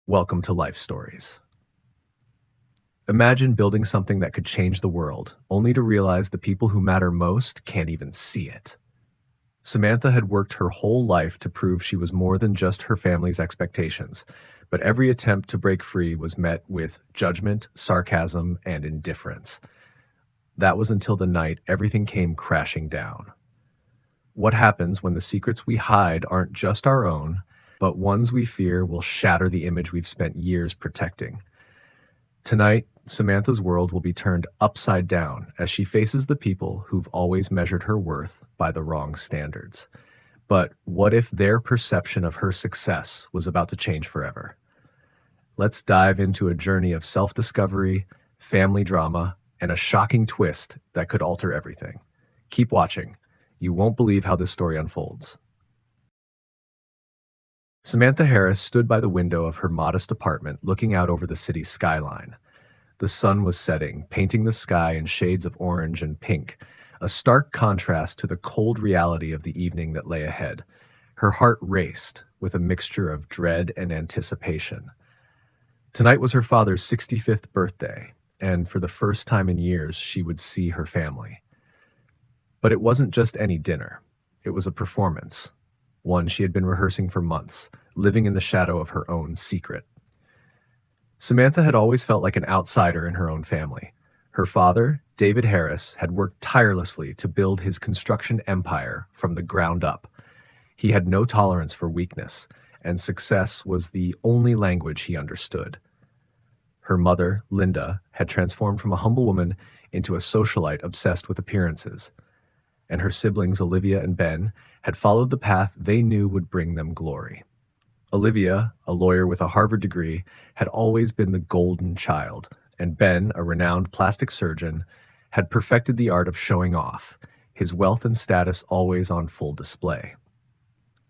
Welcome to Life Stories. Imagine building something that could change the world, only to realize the people who matter most can't even see it. Samantha had worked her whole life to prove she was more than just her family's expectations, but every attempt to break free was met with judgment, sarcasm, and indifference. That was until the night everything came crashing down. What happens when the secrets we hide aren't just our own, but ones we fear will shatter the image we've spent years protecting? Tonight, Samantha's world will be turned upside down as she faces the people who've always measured her worth by the wrong standards. But what if their perception of her success was about to change forever? Let's dive into a journey of self-discovery, family drama, and a shocking twist that could alter everything. Keep watching. You won't believe how this story unfolds. Samantha Harris stood by the window of her modest apartment looking out over the city's skyline. The sun was setting, painting the sky in shades of orange and pink, a stark contrast to the cold reality of the evening that lay ahead. Her heart raced with a mixture of dread and anticipation. Tonight was her father's 65th birthday, and for the first time in years, she would see her family. But it wasn't just any dinner. It was a performance, one she had been rehearsing for months, living in the shadow of her own secret. Samantha had always felt like an outsider in her own family. Her father, David Harris, had worked tirelessly to build his construction empire from the ground up. He had no tolerance for weakness, and success was the only language he understood. Her mother, Linda, had transformed from a humble woman into a socialite obsessed with appearances. And her siblings, Olivia and Ben, had followed the path they knew would bring them glory. Olivia, a lawyer with a Harvard degree, had always been the golden child, and Ben, a renowned plastic surgeon, had perfected the art of showing off, his wealth and status always on full display.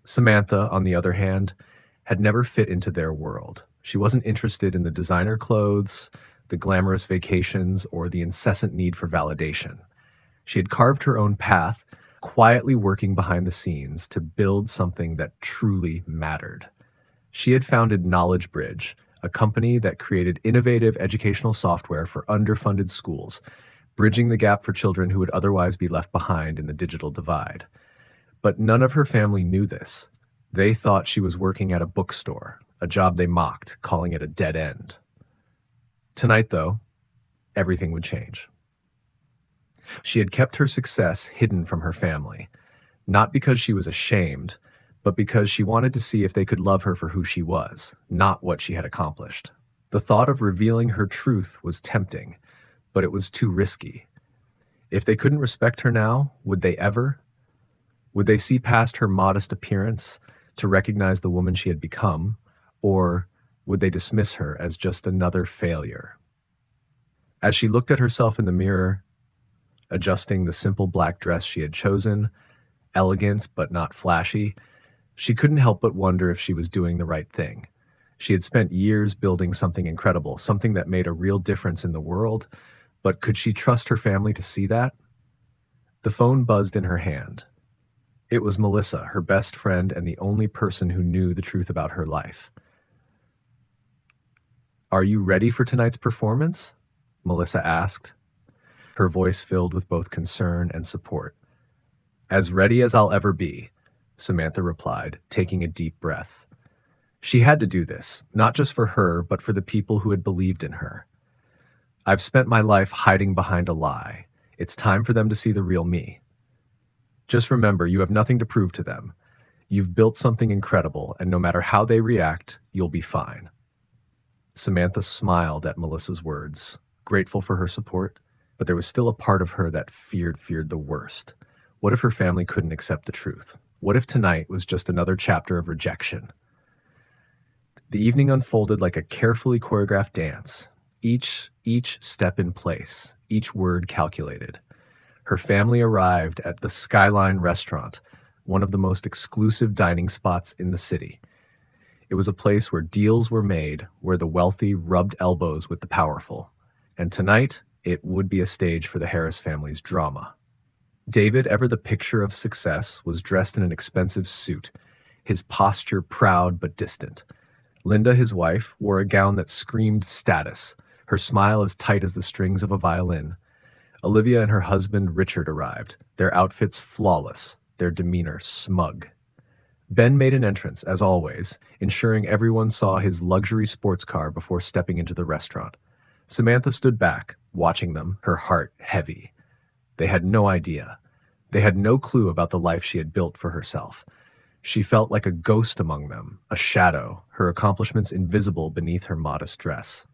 Samantha, on the other hand, had never fit into their world. She wasn't interested in the designer clothes, the glamorous vacations, or the incessant need for validation. She had carved her own path, quietly working behind the scenes to build something that truly mattered. She had founded Knowledge Bridge, a company that created innovative educational software for underfunded schools, bridging the gap for children who would otherwise be left behind in the digital divide. But none of her family knew this. They thought she was working at a bookstore, a job they mocked, calling it a dead end. Tonight, though, everything would change. She had kept her success hidden from her family, not because she was ashamed, but because she wanted to see if they could love her for who she was, not what she had accomplished. The thought of revealing her truth was tempting, but it was too risky. If they couldn't respect her now, would they ever? Would they see past her modest appearance to recognize the woman she had become, or would they dismiss her as just another failure? As she looked at herself in the mirror, adjusting the simple black dress she had chosen, elegant but not flashy, she couldn't help but wonder if she was doing the right thing. She had spent years building something incredible, something that made a real difference in the world, but could she trust her family to see that? The phone buzzed in her hand. It was Melissa, her best friend and the only person who knew the truth about her life. "Are you ready for tonight's performance?" Melissa asked, her voice filled with both concern and support. "As ready as I'll ever be," Samantha replied, taking a deep breath. She had to do this, not just for her, but for the people who had believed in her. "I've spent my life hiding behind a lie. It's time for them to see the real me. Just remember, you have nothing to prove to them. You've built something incredible, and no matter how they react, you'll be fine." Samantha smiled at Melissa's words, grateful for her support, but there was still a part of her that feared the worst. What if her family couldn't accept the truth? What if tonight was just another chapter of rejection? The evening unfolded like a carefully choreographed dance, each step in place, each word calculated. Her family arrived at the Skyline restaurant, one of the most exclusive dining spots in the city. It was a place where deals were made, where the wealthy rubbed elbows with the powerful. And tonight, it would be a stage for the Harris family's drama. David, ever the picture of success, was dressed in an expensive suit, his posture proud but distant. Linda, his wife, wore a gown that screamed status, her smile as tight as the strings of a violin. Olivia and her husband Richard arrived, their outfits flawless, their demeanor smug. Ben made an entrance, as always, ensuring everyone saw his luxury sports car before stepping into the restaurant. Samantha stood back, watching them, her heart heavy. They had no idea. They had no clue about the life she had built for herself. She felt like a ghost among them, a shadow, her accomplishments invisible beneath her modest dress.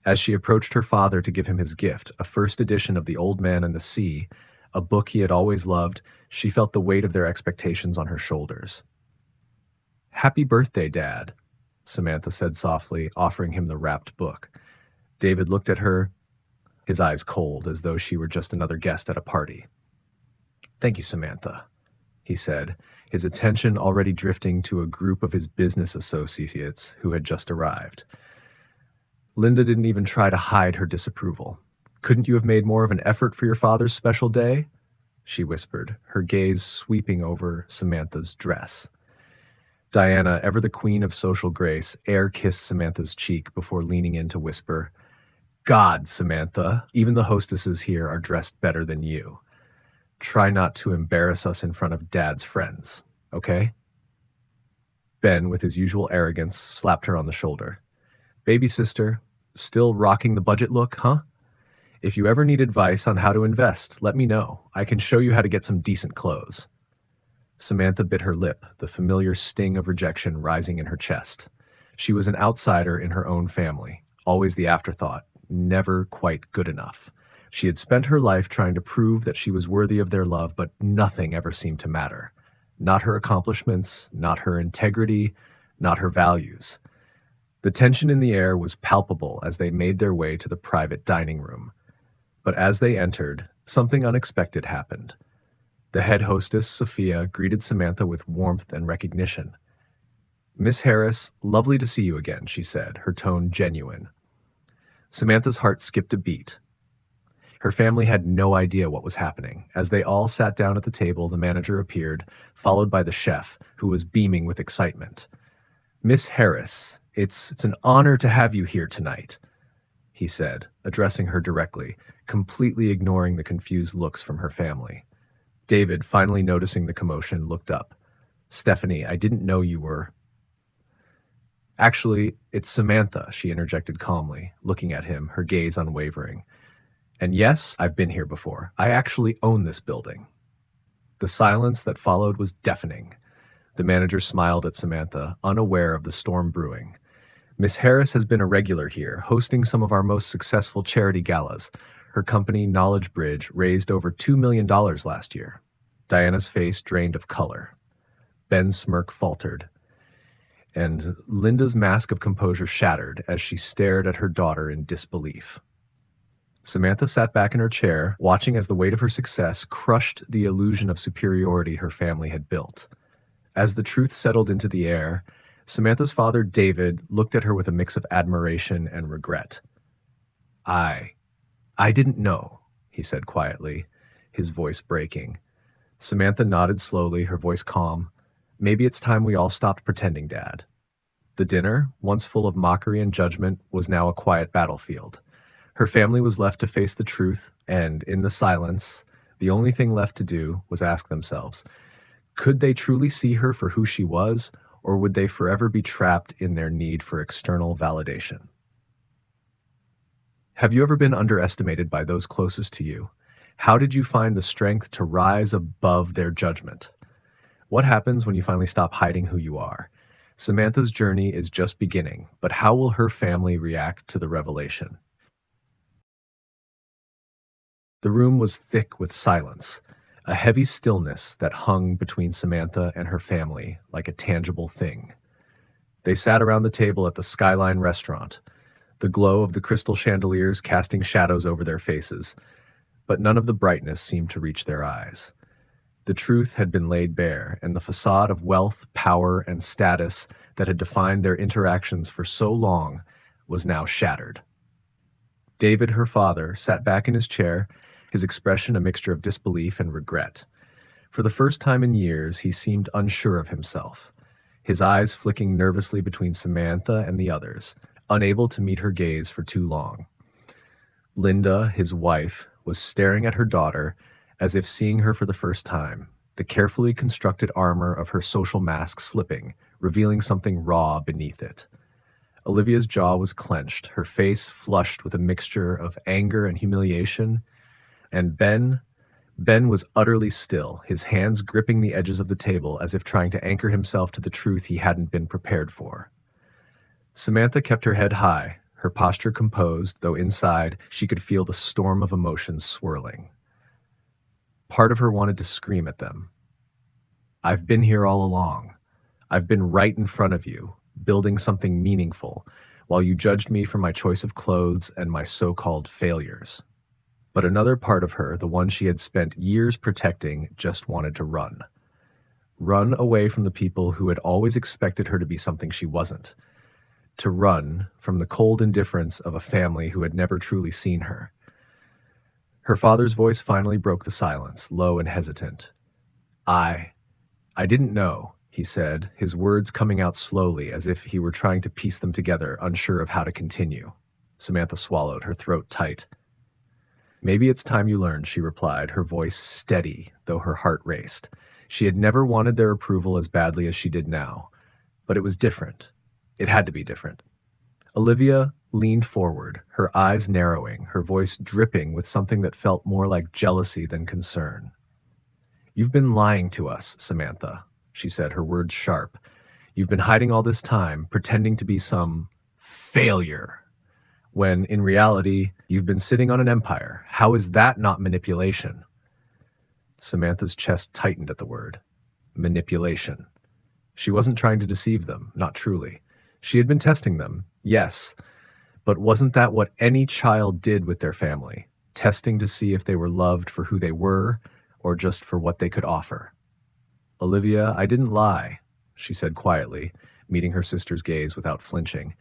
As she approached her father to give him his gift, a first edition of The Old Man and the Sea, a book he had always loved, she felt the weight of their expectations on her shoulders. "Happy birthday, Dad," Samantha said softly, offering him the wrapped book. David looked at her, his eyes cold, as though she were just another guest at a party. "Thank you, Samantha," he said, his attention already drifting to a group of his business associates who had just arrived. Linda didn't even try to hide her disapproval. "Couldn't you have made more of an effort for your father's special day?" she whispered, her gaze sweeping over Samantha's dress. Diana, ever the queen of social grace, air-kissed Samantha's cheek before leaning in to whisper, "God, Samantha, even the hostesses here are dressed better than you. Try not to embarrass us in front of Dad's friends, okay?" Ben, with his usual arrogance, slapped her on the shoulder. "Baby sister, still rocking the budget look, huh? If you ever need advice on how to invest, let me know. I can show you how to get some decent clothes." Samantha bit her lip, the familiar sting of rejection rising in her chest. She was an outsider in her own family, always the afterthought, never quite good enough. She had spent her life trying to prove that she was worthy of their love, but nothing ever seemed to matter. Not her accomplishments, not her integrity, not her values. The tension in the air was palpable as they made their way to the private dining room. But as they entered, something unexpected happened. The head hostess, Sophia, greeted Samantha with warmth and recognition. "Miss Harris, lovely to see you again," she said, her tone genuine. Samantha's heart skipped a beat. Her family had no idea what was happening. As they all sat down at the table, the manager appeared, followed by the chef, who was beaming with excitement. "Miss Harris, it's an honor to have you here tonight," he said, addressing her directly, completely ignoring the confused looks from her family. David, finally noticing the commotion, looked up. "Stephanie, I didn't know you were—" "Actually, it's Samantha," she interjected calmly, looking at him, her gaze unwavering. "And yes, I've been here before. I actually own this building." The silence that followed was deafening. The manager smiled at Samantha, unaware of the storm brewing. "Miss Harris has been a regular here, hosting some of our most successful charity galas. Her company, Knowledge Bridge, raised over $2 million last year." Diana's face drained of color. Ben's smirk faltered, and Linda's mask of composure shattered as she stared at her daughter in disbelief. Samantha sat back in her chair, watching as the weight of her success crushed the illusion of superiority her family had built. As the truth settled into the air, Samantha's father, David, looked at her with a mix of admiration and regret. I didn't know," he said quietly, his voice breaking. Samantha nodded slowly, her voice calm. "Maybe it's time we all stopped pretending, Dad." The dinner, once full of mockery and judgment, was now a quiet battlefield. Her family was left to face the truth, and in the silence, the only thing left to do was ask themselves, could they truly see her for who she was, or would they forever be trapped in their need for external validation? Have you ever been underestimated by those closest to you? How did you find the strength to rise above their judgment? What happens when you finally stop hiding who you are? Samantha's journey is just beginning, but how will her family react to the revelation? The room was thick with silence, a heavy stillness that hung between Samantha and her family like a tangible thing. They sat around the table at the Skyline restaurant, the glow of the crystal chandeliers casting shadows over their faces, but none of the brightness seemed to reach their eyes. The truth had been laid bare, and the facade of wealth, power, and status that had defined their interactions for so long was now shattered. David, her father, sat back in his chair, his expression a mixture of disbelief and regret. For the first time in years, he seemed unsure of himself. his eyes flicking nervously between Samantha and the others, unable to meet her gaze for too long. Linda, his wife, was staring at her daughter as if seeing her for the first time, the carefully constructed armor of her social mask slipping, revealing something raw beneath it. Olivia's jaw was clenched, her face flushed with a mixture of anger and humiliation, and Ben was utterly still, his hands gripping the edges of the table as if trying to anchor himself to the truth he hadn't been prepared for. Samantha kept her head high, her posture composed, though inside she could feel the storm of emotions swirling. Part of her wanted to scream at them. "I've been here all along. I've been right in front of you, building something meaningful, while you judged me for my choice of clothes and my so-called failures." But another part of her, the one she had spent years protecting, just wanted to run. Run away from the people who had always expected her to be something she wasn't. To run from the cold indifference of a family who had never truly seen her. Her father's voice finally broke the silence, low and hesitant. I didn't know," he said, his words coming out slowly as if he were trying to piece them together, unsure of how to continue. Samantha swallowed, her throat tight. "Maybe it's time you learned," she replied, her voice steady, though her heart raced. She had never wanted their approval as badly as she did now. But it was different. It had to be different. Olivia leaned forward, her eyes narrowing, her voice dripping with something that felt more like jealousy than concern. "You've been lying to us, Samantha," she said, her words sharp. "You've been hiding all this time, pretending to be some failure, when in reality, you've been sitting on an empire. How is that not manipulation?" Samantha's chest tightened at the word. Manipulation. She wasn't trying to deceive them, not truly. She had been testing them, yes, but wasn't that what any child did with their family? Testing to see if they were loved for who they were, or just for what they could offer. "Olivia, I didn't lie," she said quietly, meeting her sister's gaze without flinching.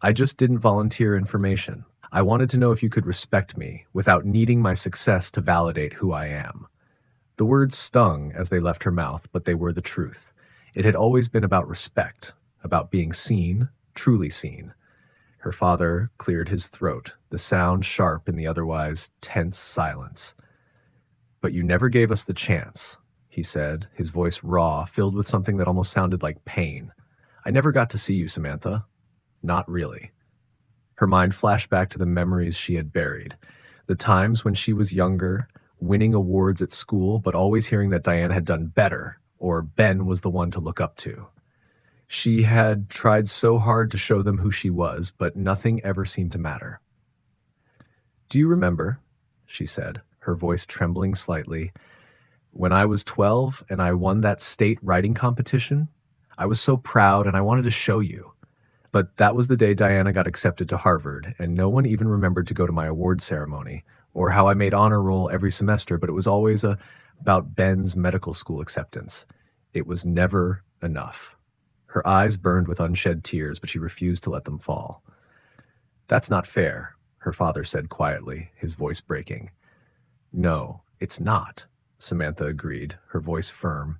"I just didn't volunteer information. I wanted to know if you could respect me, without needing my success to validate who I am." The words stung as they left her mouth, but they were the truth. It had always been about respect, about being seen, truly seen. Her father cleared his throat, the sound sharp in the otherwise tense silence. "But you never gave us the chance," he said, his voice raw, filled with something that almost sounded like pain. "I never got to see you, Samantha. Not really." Her mind flashed back to the memories she had buried, the times when she was younger, winning awards at school, but always hearing that Diana had done better, or Ben was the one to look up to. She had tried so hard to show them who she was, but nothing ever seemed to matter. "Do you remember," she said, her voice trembling slightly, "when I was 12 and I won that state writing competition? I was so proud and I wanted to show you. But that was the day Diana got accepted to Harvard, and no one even remembered to go to my award ceremony, or how I made honor roll every semester, but it was always about Ben's medical school acceptance. It was never enough." Her eyes burned with unshed tears, but she refused to let them fall. "That's not fair," her father said quietly, his voice breaking. "No, it's not," Samantha agreed, her voice firm.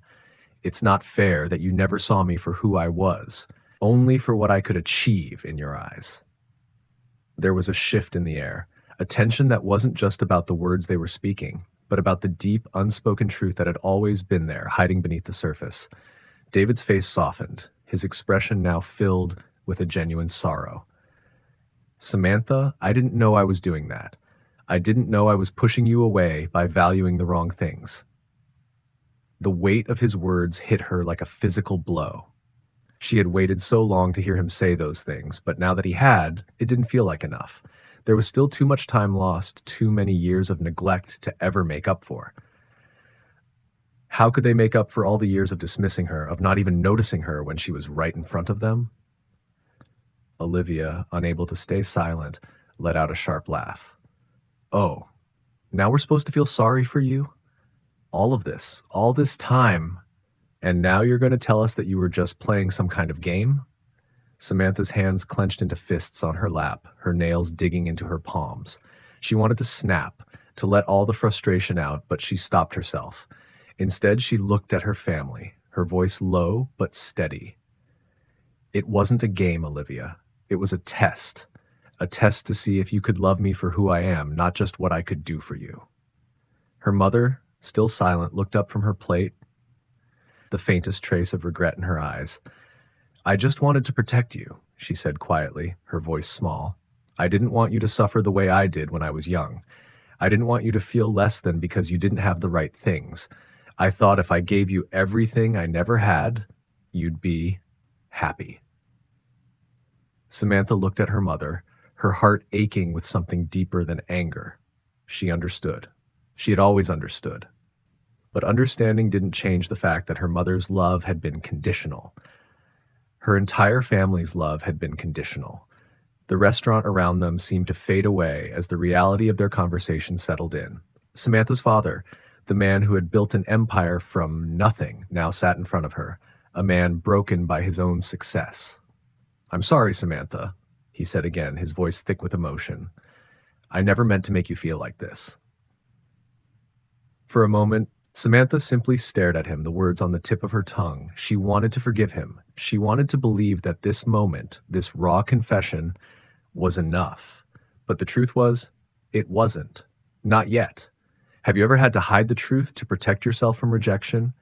"It's not fair that you never saw me for who I was, only for what I could achieve in your eyes." There was a shift in the air, a tension that wasn't just about the words they were speaking, but about the deep, unspoken truth that had always been there, hiding beneath the surface. David's face softened, his expression now filled with a genuine sorrow. "Samantha, I didn't know I was doing that. I didn't know I was pushing you away by valuing the wrong things." The weight of his words hit her like a physical blow. She had waited so long to hear him say those things, but now that he had, it didn't feel like enough. There was still too much time lost, too many years of neglect to ever make up for. How could they make up for all the years of dismissing her, of not even noticing her when she was right in front of them? Olivia, unable to stay silent, let out a sharp laugh. "Oh, now we're supposed to feel sorry for you? All this time, and now you're going to tell us that you were just playing some kind of game?" Samantha's hands clenched into fists on her lap, her nails digging into her palms. She wanted to snap, to let all the frustration out, but she stopped herself. Instead, she looked at her family, her voice low but steady. It wasn't a game, Olivia. It was a test to see if you could love me for who I am, not just what I could do for you. Her mother, still silent, looked up from her plate, the faintest trace of regret in her eyes. I just wanted to protect you, she said quietly, her voice small. I didn't want you to suffer the way I did when I was young. I didn't want you to feel less than because you didn't have the right things. I thought if I gave you everything I never had, you'd be happy. Samantha looked at her mother, her heart aching with something deeper than anger. She understood. She had always understood. But understanding didn't change the fact that her mother's love had been conditional. Her entire family's love had been conditional. The restaurant around them seemed to fade away as the reality of their conversation settled in. Samantha's father, the man who had built an empire from nothing, now sat in front of her, a man broken by his own success. I'm sorry, Samantha, he said again, his voice thick with emotion. I never meant to make you feel like this. For a moment, Samantha simply stared at him, the words on the tip of her tongue. She wanted to forgive him. She wanted to believe that this moment, this raw confession, was enough. But the truth was, it wasn't. Not yet. Have you ever had to hide the truth to protect yourself from rejection?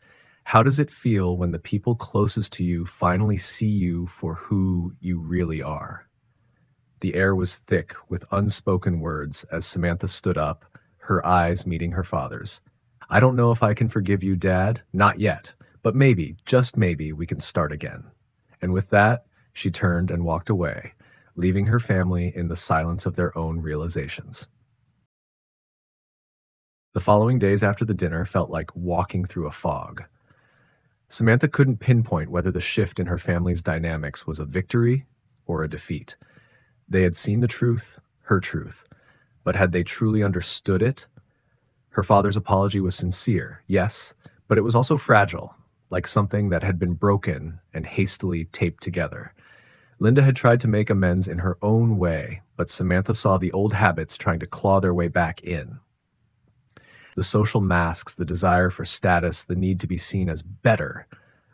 How does it feel when the people closest to you finally see you for who you really are? The air was thick with unspoken words as Samantha stood up, her eyes meeting her father's. I don't know if I can forgive you, Dad. Not yet. But maybe, just maybe, we can start again. And with that, she turned and walked away, leaving her family in the silence of their own realizations. The following days after the dinner felt like walking through a fog. Samantha couldn't pinpoint whether the shift in her family's dynamics was a victory or a defeat. They had seen the truth, her truth, but had they truly understood it? Her father's apology was sincere, yes, but it was also fragile, like something that had been broken and hastily taped together. Linda had tried to make amends in her own way, but Samantha saw the old habits trying to claw their way back in. The social masks, the desire for status, the need to be seen as better,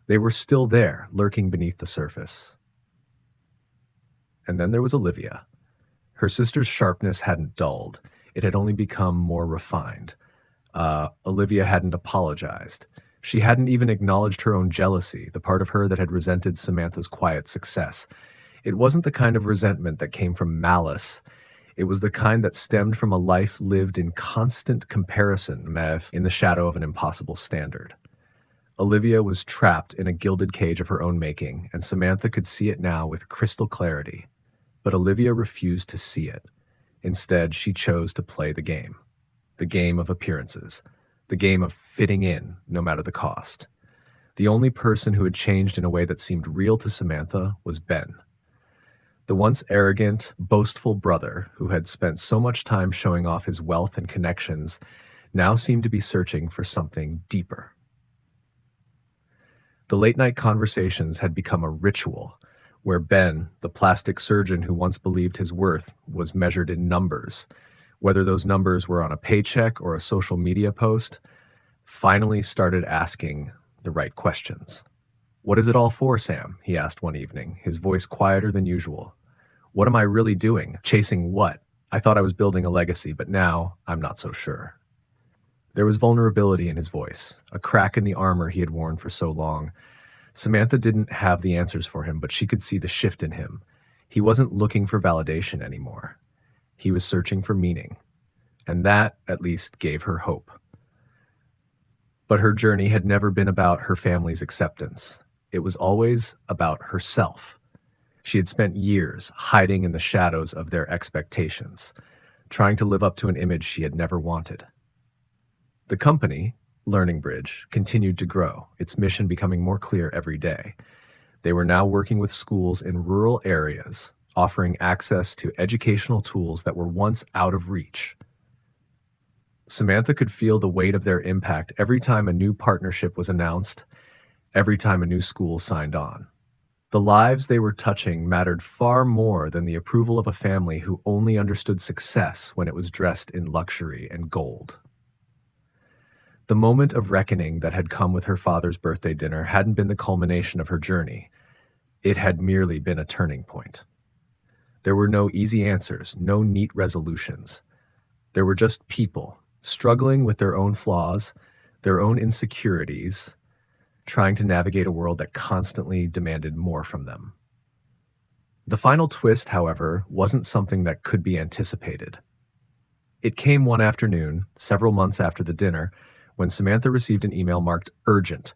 they were still there, lurking beneath the surface. And then there was Olivia. Her sister's sharpness hadn't dulled. It had only become more refined. Olivia hadn't apologized. She hadn't even acknowledged her own jealousy, the part of her that had resented Samantha's quiet success. It wasn't the kind of resentment that came from malice. It was the kind that stemmed from a life lived in constant comparison, in the shadow of an impossible standard. Olivia was trapped in a gilded cage of her own making, and Samantha could see it now with crystal clarity. But Olivia refused to see it. Instead, she chose to play the game of appearances, the game of fitting in, no matter the cost. The only person who had changed in a way that seemed real to Samantha was Ben. The once arrogant, boastful brother who had spent so much time showing off his wealth and connections now seemed to be searching for something deeper. The late-night conversations had become a ritual, where Ben, the plastic surgeon who once believed his worth, was measured in numbers. Whether those numbers were on a paycheck or a social media post, finally started asking the right questions. What is it all for, Sam? He asked one evening, his voice quieter than usual. What am I really doing? Chasing what? I thought I was building a legacy, but now I'm not so sure. There was vulnerability in his voice, a crack in the armor he had worn for so long. Samantha didn't have the answers for him, but she could see the shift in him. He wasn't looking for validation anymore. He was searching for meaning, and that, at least, gave her hope. But her journey had never been about her family's acceptance. It was always about herself. She had spent years hiding in the shadows of their expectations, trying to live up to an image she had never wanted. The company, Learning Bridge, continued to grow, its mission becoming more clear every day. They were now working with schools in rural areas, offering access to educational tools that were once out of reach. Samantha could feel the weight of their impact every time a new partnership was announced, every time a new school signed on. The lives they were touching mattered far more than the approval of a family who only understood success when it was dressed in luxury and gold. The moment of reckoning that had come with her father's birthday dinner hadn't been the culmination of her journey. It had merely been a turning point. There were no easy answers, no neat resolutions. There were just people struggling with their own flaws, their own insecurities, trying to navigate a world that constantly demanded more from them. The final twist, however, wasn't something that could be anticipated. It came one afternoon, several months after the dinner, when Samantha received an email marked urgent.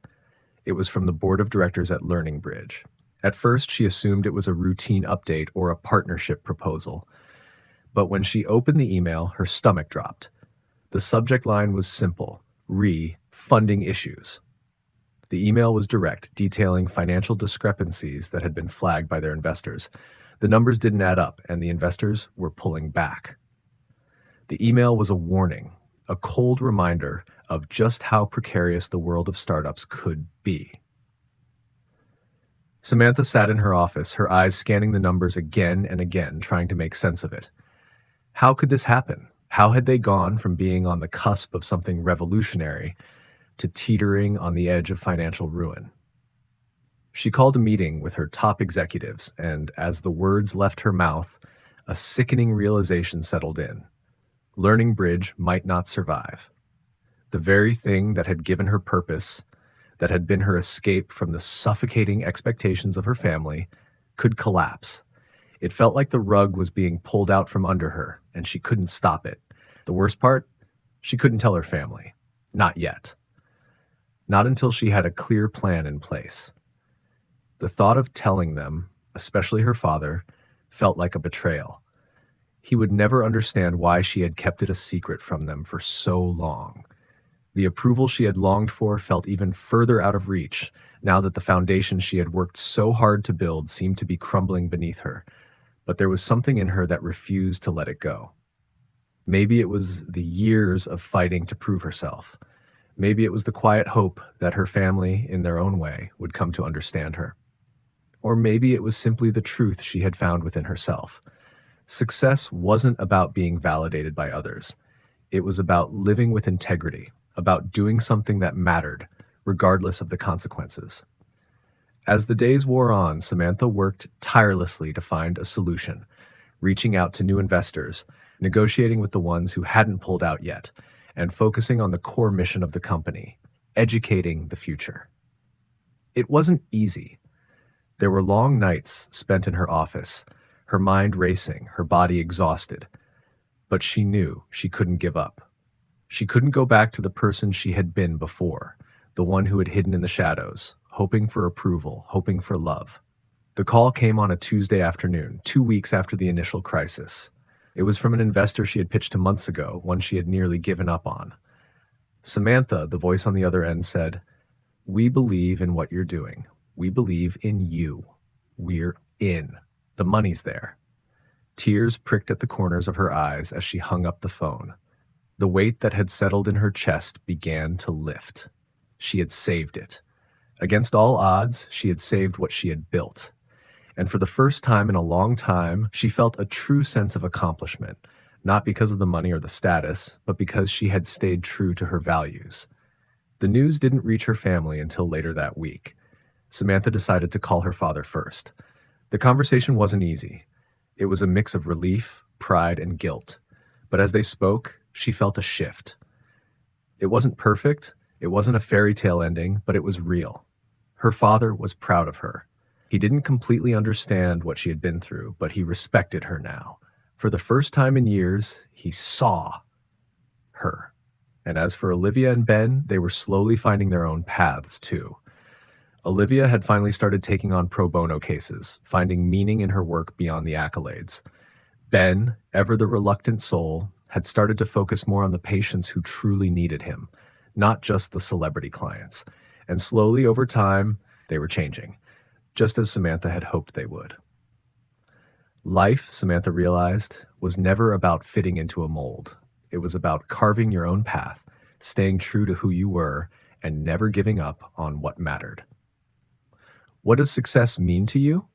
It was from the board of directors at Learning Bridge. At first, she assumed it was a routine update or a partnership proposal. But when she opened the email, her stomach dropped. The subject line was simple: funding issues. The email was direct, detailing financial discrepancies that had been flagged by their investors. The numbers didn't add up, and the investors were pulling back. The email was a warning, a cold reminder of just how precarious the world of startups could be. Samantha sat in her office, her eyes scanning the numbers again and again, trying to make sense of it. How could this happen? How had they gone from being on the cusp of something revolutionary to teetering on the edge of financial ruin? She called a meeting with her top executives, and as the words left her mouth, a sickening realization settled in. Learning Bridge might not survive. The very thing that had given her purpose, that had been her escape from the suffocating expectations of her family, could collapse. It felt like the rug was being pulled out from under her, and she couldn't stop it. The worst part? She couldn't tell her family. Not yet. Not until she had a clear plan in place. The thought of telling them, especially her father, felt like a betrayal. He would never understand why she had kept it a secret from them for so long. The approval she had longed for felt even further out of reach, now that the foundation she had worked so hard to build seemed to be crumbling beneath her. But there was something in her that refused to let it go. Maybe it was the years of fighting to prove herself. Maybe it was the quiet hope that her family, in their own way, would come to understand her. Or maybe it was simply the truth she had found within herself. Success wasn't about being validated by others. It was about living with integrity, about doing something that mattered, regardless of the consequences. As the days wore on, Samantha worked tirelessly to find a solution, reaching out to new investors, negotiating with the ones who hadn't pulled out yet, and focusing on the core mission of the company, educating the future. It wasn't easy. There were long nights spent in her office, her mind racing, her body exhausted. But she knew she couldn't give up. She couldn't go back to the person she had been before, the one who had hidden in the shadows, hoping for approval, hoping for love. The call came on a Tuesday afternoon, 2 weeks after the initial crisis. It was from an investor she had pitched 2 months ago, one she had nearly given up on. Samantha, the voice on the other end, said, "We believe in what you're doing. We believe in you. We're in. The money's there." Tears pricked at the corners of her eyes as she hung up the phone. The weight that had settled in her chest began to lift. She had saved it. Against all odds, she had saved what she had built. And for the first time in a long time, she felt a true sense of accomplishment, not because of the money or the status, but because she had stayed true to her values. The news didn't reach her family until later that week. Samantha decided to call her father first. The conversation wasn't easy. It was a mix of relief, pride, and guilt. But as they spoke, she felt a shift. It wasn't perfect, it wasn't a fairy tale ending, but it was real. Her father was proud of her. He didn't completely understand what she had been through, but he respected her now. For the first time in years, he saw her. And as for Olivia and Ben, they were slowly finding their own paths too. Olivia had finally started taking on pro bono cases, finding meaning in her work beyond the accolades. Ben, ever the reluctant soul, had started to focus more on the patients who truly needed him, not just the celebrity clients. And slowly over time, they were changing, just as Samantha had hoped they would. Life, Samantha realized, was never about fitting into a mold. It was about carving your own path, staying true to who you were, and never giving up on what mattered. What does success mean to you?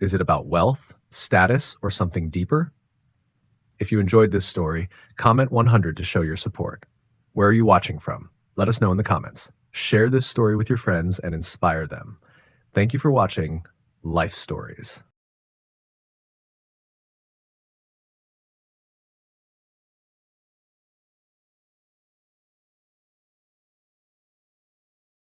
Is it about wealth, status, or something deeper? If you enjoyed this story, comment 100 to show your support. Where are you watching from? Let us know in the comments. Share this story with your friends and inspire them. Thank you for watching. life stories.